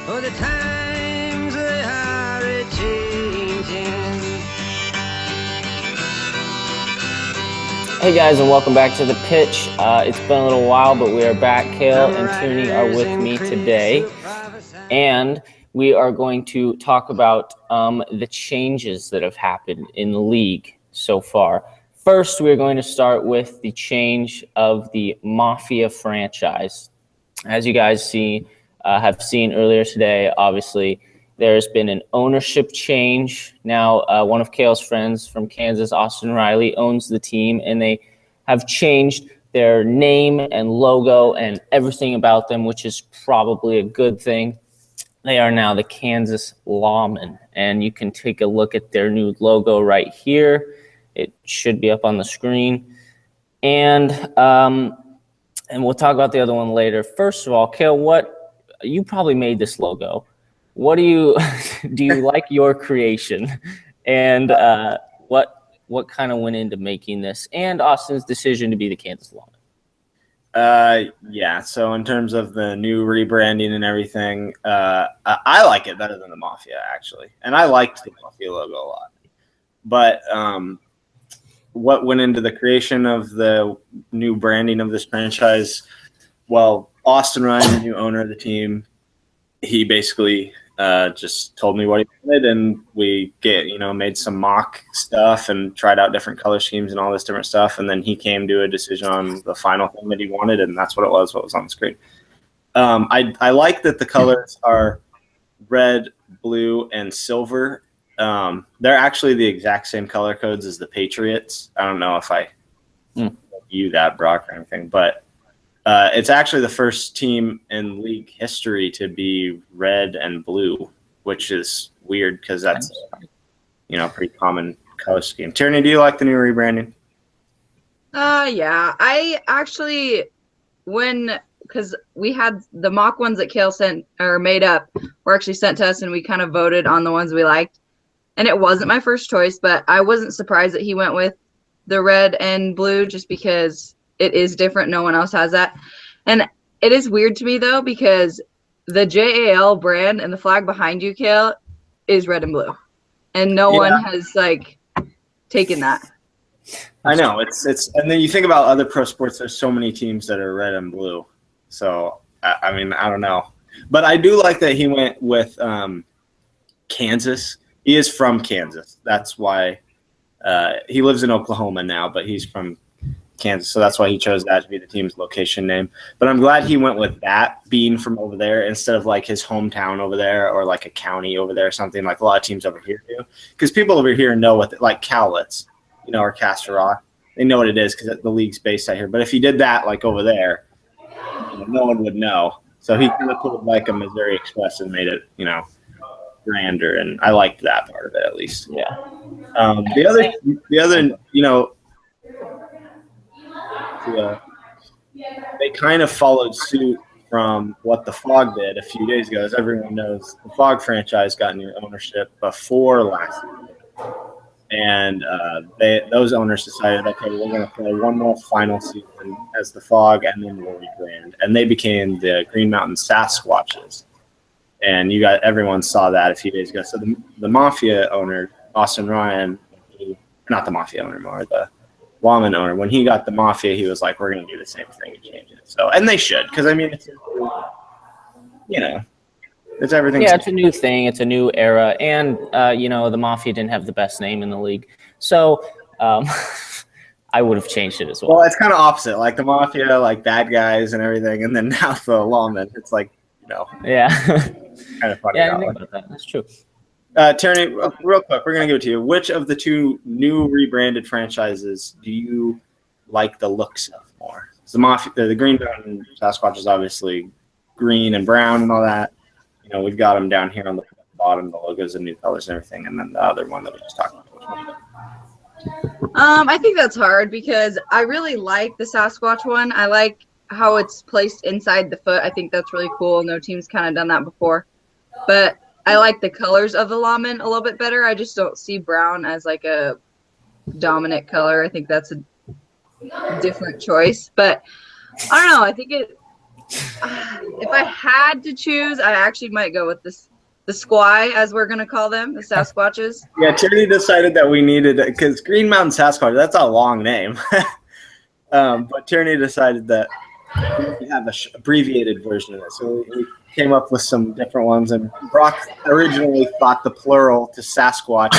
For the times they are a-changing. Hey guys, and welcome back to The Pitch. It's been a little while, but we are back. Kale and Tooney are with me today, and we are going to talk about the changes that have happened in the league so far. First, we're going to start with the change of the Mafia franchise. As you guys have seen earlier today, obviously, there's been an ownership change. Now, one of Kale's friends from Kansas, Austin Riley, owns the team, and they have changed their name and logo and everything about them, which is probably a good thing. They are now the Kansas Lawmen, and you can take a look at their new logo right here. It should be up on the screen. And we'll talk about the other one later. First of all, Kale, you probably made this logo. What do you like your creation, and what kind of went into making this, and Austin's decision to be the Kansas Lawmen? Yeah. So in terms of the new rebranding and everything, I like it better than the Mafia actually, and I liked the Mafia logo a lot. But what went into the creation of the new branding of this franchise? Well, Austin Ryan, the new owner of the team, he basically just told me what he wanted, and we made some mock stuff and tried out different color schemes and all this different stuff, and then he came to a decision on the final thing that he wanted, and that's what was on the screen. I like that the colors are red, blue, and silver. They're actually the exact same color codes as the Patriots. I don't know if I view that, Brock, or anything, but it's actually the first team in league history to be red and blue, which is weird because that's a pretty common color scheme. Tierney, do you like the new rebranding? Yeah. I actually, because we had the mock ones that Kale sent or made up were actually sent to us, and we kind of voted on the ones we liked. And it wasn't my first choice, but I wasn't surprised that he went with the red and blue just because it is different. No one else has that. And it is weird to me, though, because the JAL brand and the flag behind you, Kale, is red and blue. And no one has, taken that. I know. It's and then you think about other pro sports, there's so many teams that are red and blue. So, I mean, I don't know. But I do like that he went with Kansas. He is from Kansas. That's why he lives in Oklahoma now, but he's from Kansas. So that's why he chose that to be the team's location name. But I'm glad he went with that, being from over there, instead of like his hometown over there or like a county over there or something like a lot of teams over here do. Because people over here know what, like Cowlitz, or Castor Rock. They know what it is because the league's based out here. But if he did that like over there, no one would know. So he could have put like a Missouri Express and made it, grander, and I liked that part of it at least. Yeah. The other, they kind of followed suit from what the Fog did a few days ago. As everyone knows, the Fog franchise got new ownership before last year, and those owners decided, okay, we're going to play one more final season as the Fog, and then we'll rebrand, and they became the Green Mountain Sasquatches. And everyone saw that a few days ago. So the Mafia owner, Austin Ryan, not the Mafia owner more, the Lawman owner, when he got the Mafia, he was like, we're going to do the same thing and change it. So, and they should, because I mean, it's everything. Yeah, it's a new thing. It's a new era. And, the Mafia didn't have the best name in the league. So I would have changed it as well. Well, it's kind of opposite. Like the Mafia, like bad guys and everything. And then now the Lawmen, it's like, Yeah. kind of funny. Yeah, I didn't think about that. That's true. Tierney, real quick, we're going to give it to you. Which of the two new rebranded franchises do you like the looks of more? The Mafia, the Green Mountain Sasquatch is obviously green and brown and all that. We've got them down here on the bottom, the logos and new colors and everything, and then the other one that we just talked about. I think that's hard because I really like the Sasquatch one. I like how it's placed inside the foot. I think that's really cool. No team's kind of done that before. But I like the colors of the Lawmen a little bit better. I just don't see brown as like a dominant color. I think that's a different choice. But I don't know. I think If I had to choose, I actually might go with this. The Squy, as we're going to call them, the Sasquatches. Yeah, Tierney decided that we needed, because Green Mountain Sasquatch, that's a long name. But Tierney decided that we have an abbreviated version of it. So we came up with some different ones. And Brock originally thought the plural to Sasquatch,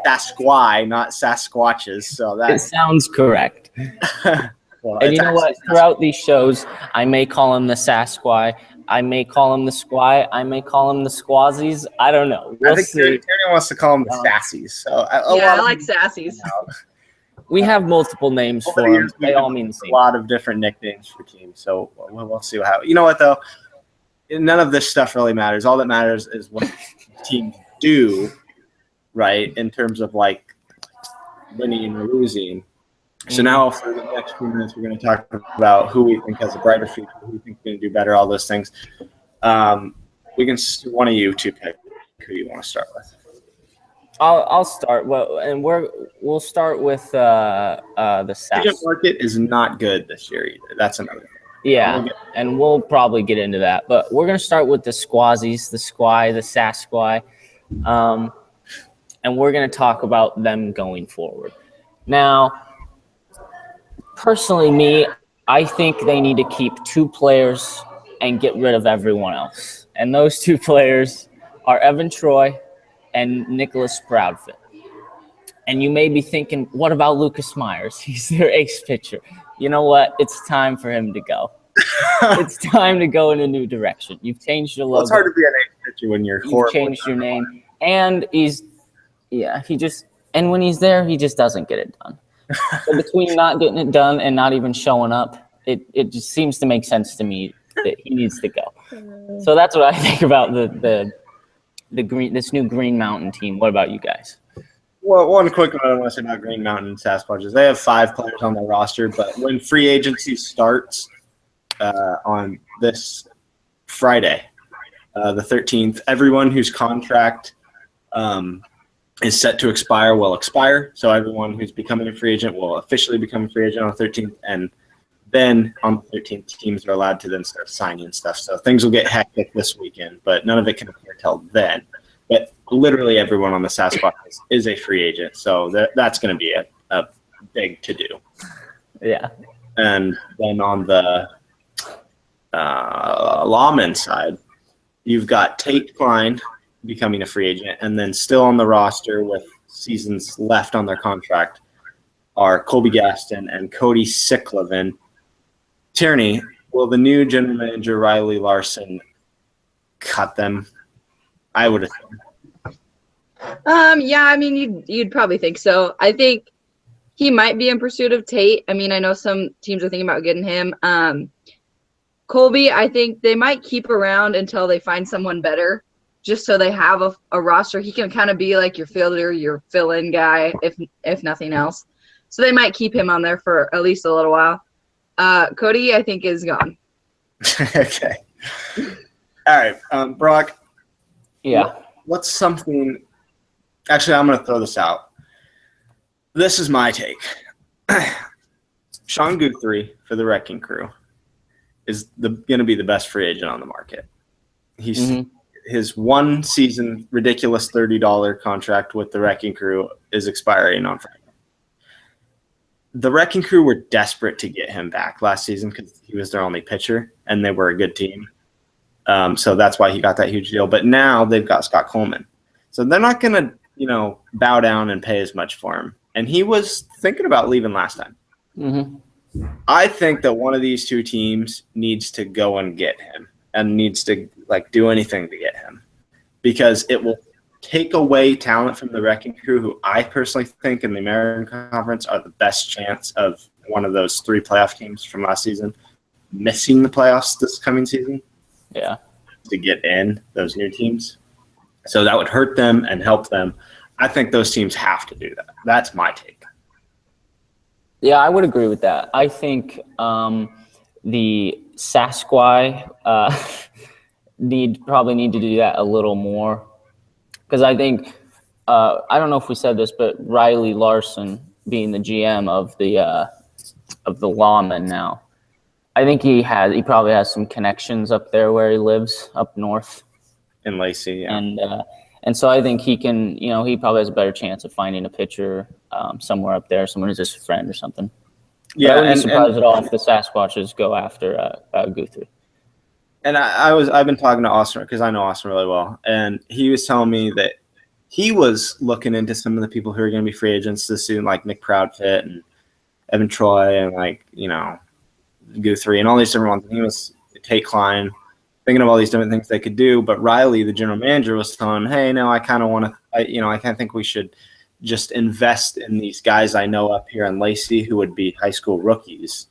Sasquy, not Sasquatches. So that It sounds correct. well, And you know what? Throughout these shows, I may call him the Sasquatch. I may call him the Squy. I may call him the Squazzies. I don't know. We'll I think see. Tierney wants to call them the Sassies. So Yeah, I like Sassies. We have multiple names Over for the them. years, They all mean the a same. lot of different nicknames for teams. So we'll see how. You know what though? None of this stuff really matters. All that matters is what teams do, right? In terms of like winning or losing. So now for the next few minutes, we're going to talk about who we think has a brighter future, who we think is going to do better, all those things. We can one of you two pick who you want to start with. I'll start. Well, and we'll start with the Agent Sas. market is not good this year either. That's another thing. Yeah, and we'll probably get into that. But we're gonna start with the Squazzies, the Squy, the Sasquatch, and we're gonna talk about them going forward. Now, personally, I think they need to keep 2 players and get rid of everyone else. And those 2 players are Evan Troy and Nicholas Proudfoot. And you may be thinking, what about Lucas Myers? He's their ace pitcher. You know what? It's time for him to go. It's time to go in a new direction. You've changed your logo. Well, it's hard to be an ace pitcher when you're You've horrible. changed your name. And when he's there, he just doesn't get it done. So between not getting it done and not even showing up, it just seems to make sense to me that he needs to go. So that's what I think about this new Green Mountain team. What about you guys? Well, one quick one I want to say about Green Mountain Sasquatches. They have 5 players on their roster, but when free agency starts on this Friday, the 13th, everyone whose contract is set to expire will expire. So everyone who's becoming a free agent will officially become a free agent on the 13th. And then on the 13th, teams are allowed to then start signing stuff. So things will get hectic this weekend, but none of it can occur till then. But literally everyone on the Sasquatch is a free agent. So that's going to be a big to-do. Yeah. And then on the Lawmen side, you've got Tate Klein becoming a free agent, and then still on the roster with seasons left on their contract are Colby Gaston and Cody Sicklevin. Tierney, will the new general manager Riley Larson cut them? I would assume. Yeah, I mean, you'd probably think so. I think he might be in pursuit of Tate. I mean, I know some teams are thinking about getting him. Colby, I think they might keep around until they find someone better, just so they have a roster. He can kind of be like your fielder, your fill-in guy, if nothing else. So they might keep him on there for at least a little while. Cody, I think, is gone. Okay. All right, Brock. Yeah. What's something? Actually, I'm going to throw this out. This is my take. Sean Guthrie for the Wrecking Crew is going to be the best free agent on the market. He's his 1 season ridiculous $30 contract with the Wrecking Crew is expiring on Friday. The Wrecking Crew were desperate to get him back last season because he was their only pitcher, and they were a good team. So that's why he got that huge deal. But now they've got Scott Coleman. So they're not going to, bow down and pay as much for him. And he was thinking about leaving last time. Mm-hmm. I think that one of these 2 teams needs to go and get him and needs to do anything to get him, because it will take away talent from the Wrecking Crew, who I personally think in the American Conference are the best chance of one of those 3 playoff teams from last season missing the playoffs this coming season. Yeah. To get in, those new teams. So that would hurt them and help them. I think those teams have to do that. That's my take. Yeah, I would agree with that. I think the Sasquatch probably need to do that a little more, because I think I don't know if we said this, but Riley Larson, being the GM of the Lawmen now, I think he probably has some connections up there where he lives up north in Lacey. Yeah. And so I think he can, he probably has a better chance of finding a pitcher somewhere up there, someone who's just a friend or something. But I wouldn't be surprised at all if the Sasquatches go after Guthrie. And I've been talking to Austin because I know Austin really well, and he was telling me that he was looking into some of the people who are going to be free agents this season, like Nick Proudfit and Evan Troy and Guthrie and all these different ones. And he was Tate Klein, thinking of all these different things they could do. But Riley, the general manager, was telling, hey, no, I kind of want to, I kind of think we should just invest in these guys I know up here in Lacey who would be high school rookies,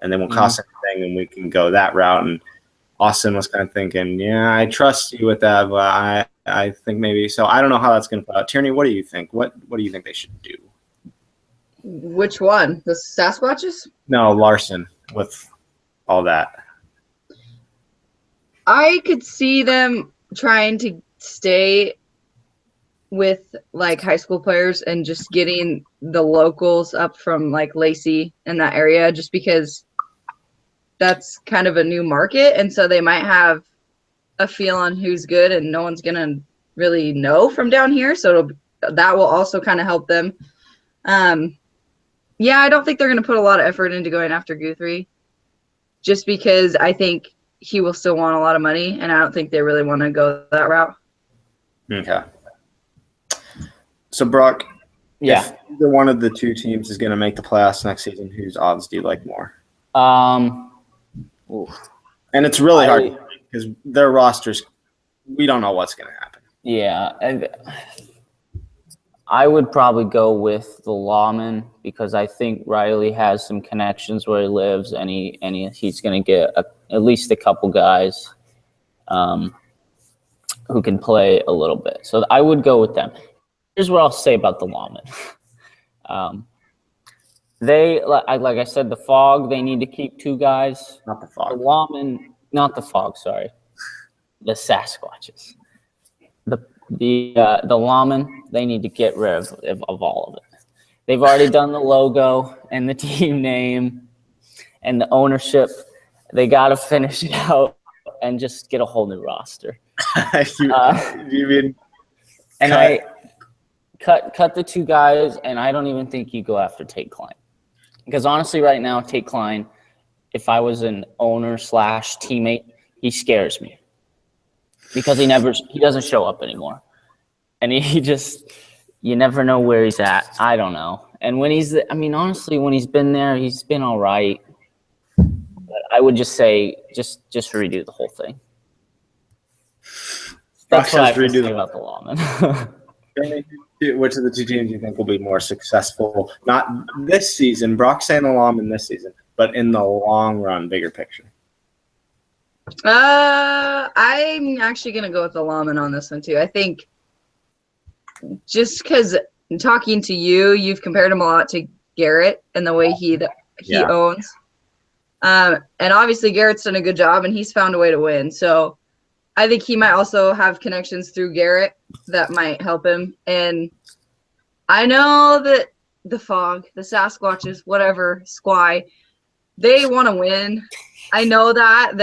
and they won't cost anything, and we can go that route. And Austin was kind of thinking, yeah, I trust you with that, but I think maybe so. I don't know how that's going to play out. Tierney, what do you think? What do you think they should do? Which one? The Sasquatches? No, Larson with all that. I could see them trying to stay with like high school players and just getting the locals up from like Lacey and that area, just because that's kind of a new market. And so they might have a feel on who's good and no one's going to really know from down here. So that will also kind of help them. Yeah, I don't think they're going to put a lot of effort into going after Guthrie, just because I think he will still want a lot of money, and I don't think they really want to go that route. Okay. So, Brock, yeah, if either one of the two teams is going to make the playoffs next season, whose odds do you like more? And it's really hard because their rosters, we don't know what's going to happen. Yeah, and I would probably go with the Lawmen because I think Riley has some connections where he lives, and he's going to get at least a couple guys who can play a little bit. So I would go with them. Here's what I'll say about the Lawmen. They, like I said, the Fog, they need to keep two guys. Not the Fog. The Lawmen, not the Fog, sorry. The Sasquatches. The Lawmen, they need to get rid of all of it. They've already done the logo and the team name and the ownership. They got to finish it out and just get a whole new roster. you mean and I cut the two guys, and I don't even think you go after Tate Klein. Because honestly, right now, Tate Klein, if I was an owner / teammate, he scares me. Because he doesn't show up anymore. And you never know where he's at. I don't know. And honestly, when he's been there, he's been all right. But I would just say, just redo the whole thing. That's what I have to say about the Lawmen. Which of the two teams do you think will be more successful? Not this season, Brock saying the Lawmen this season, but in the long run, bigger picture. I'm actually going to go with the Lawmen on this one too. I think just because talking to you've compared him a lot to Garrett and the way he owns. And obviously Garrett's done a good job and he's found a way to win. So I think he might also have connections through Garrett that might help him. And I know that the Fog, the Sasquatches, whatever, Squy, they want to win. I know that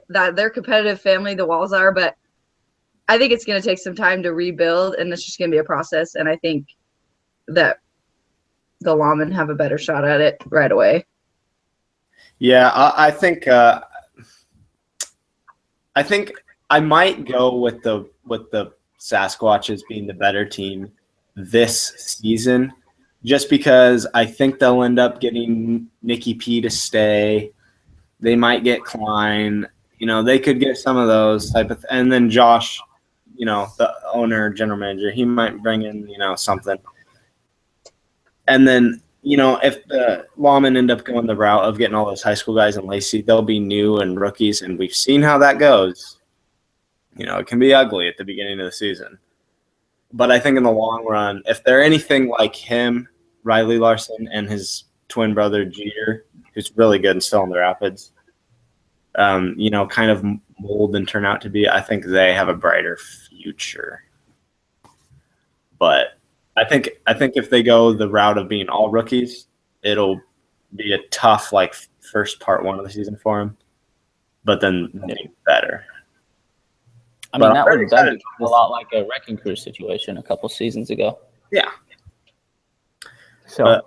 they're competitive family, the Walls are, but I think it's going to take some time to rebuild, and it's just going to be a process. And I think that the Lawmen have a better shot at it right away. Yeah, I think I might go with the Sasquatches being the better team this season, just because I think they'll end up getting Nicky P to stay. They might get Klein. They could get some of those type of and then Josh, the owner, general manager, he might bring in, something. And then, if the Lawmen end up going the route of getting all those high school guys in Lacey, they'll be new and rookies, and we've seen how that goes. It can be ugly at the beginning of the season. But I think in the long run, if they're anything like him, Riley Larson, and his twin brother Jeter, who's really good and still in the Rapids, kind of mold and turn out to be, I think they have a brighter future. But I think if they go the route of being all rookies, it'll be a tough first part 1 of the season for him, but then maybe better. I mean, that would be a lot like a Wrecking Crew situation a couple seasons ago. Yeah. So but,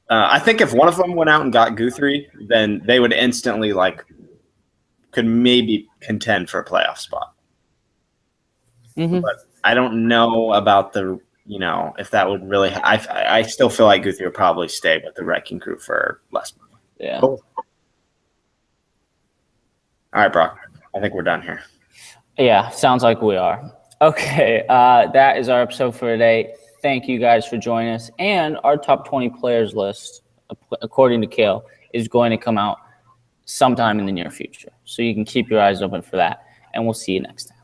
I think if one of them went out and got Guthrie, then they would instantly could maybe contend for a playoff spot. But I don't know about if that would really. I still feel like Guthrie would probably stay with the Wrecking Crew for less money. Yeah. Cool. All right, Brock. I think we're done here. Yeah, sounds like we are. Okay, that is our episode for today. Thank you guys for joining us. And our top 20 players list, according to Kale, is going to come out sometime in the near future. So you can keep your eyes open for that. And we'll see you next time.